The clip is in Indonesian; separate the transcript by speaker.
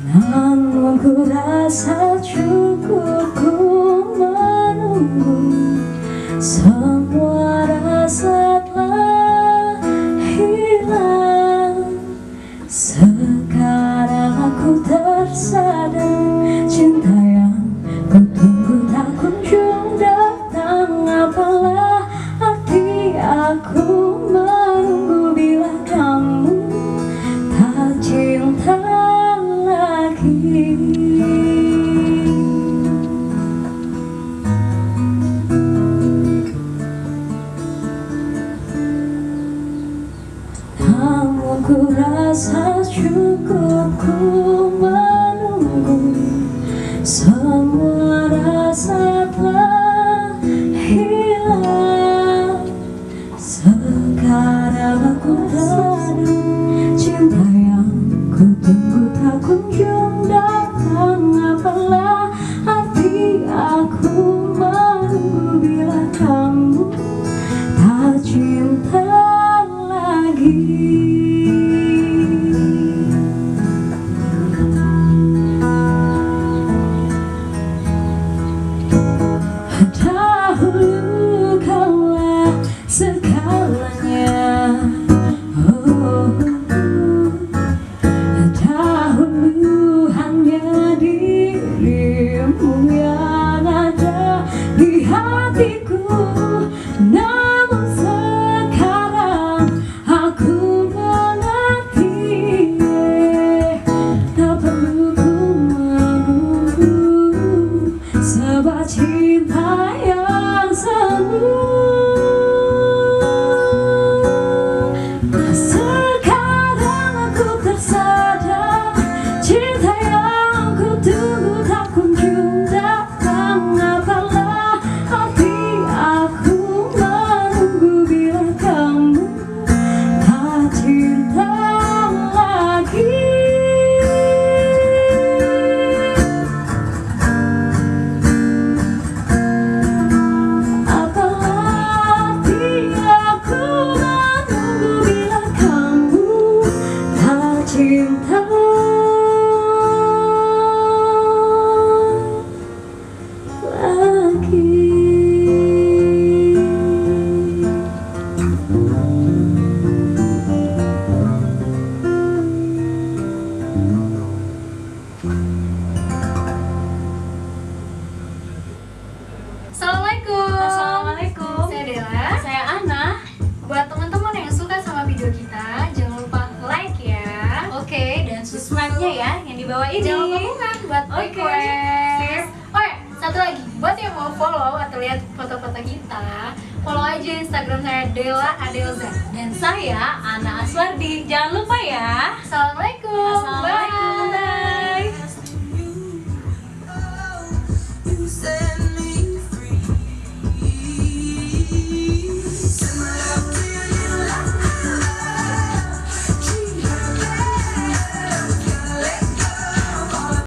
Speaker 1: namun ku rasa cukup ku menunggu. Semua rasa telah hilang. Sekarang aku tersadar, cinta yang ku tunggu tak kunjung datang. Apalah arti aku menunggu bila kamu tak cinta lagi. Namun ku rasa cukup ku menunggu. Semua rasa telah hilang. Sekarang aku sadar, cinta yang ku tunggu tak kunjung datang. Apalah arti aku menunggu bila kamu tak cinta lagi. Dahulu kaulah segalanya, oh, dahulu hanya dirimu yang ada di hatiku. Namun sekarang aku mengerti, tak perlu ku menunggu sebuah cinta yang semu. Sekarang aku tersadar, cinta yang ku tunggu tak kunjung datang. Apalah arti aku menunggu bila kamu tak cinta lagi. Apalah arti aku menunggu bila kamu tak cinta lagi.
Speaker 2: Assalamualaikum.
Speaker 3: Saya Dela.
Speaker 2: Saya Ana.
Speaker 3: Buat teman-teman yang suka sama video kita, jangan lupa like ya.
Speaker 2: Oke, dan subscribe-nya ya yang di bawah ini.
Speaker 3: Jangan lupa bukan buat
Speaker 2: Oke.
Speaker 3: request. Oh ya, satu lagi, buat yang mau follow atau lihat foto-foto kita, follow aja Instagram saya Dela Adelza.
Speaker 2: Dan saya Ana Aswardi. Jangan lupa ya.
Speaker 3: Assalamualaikum.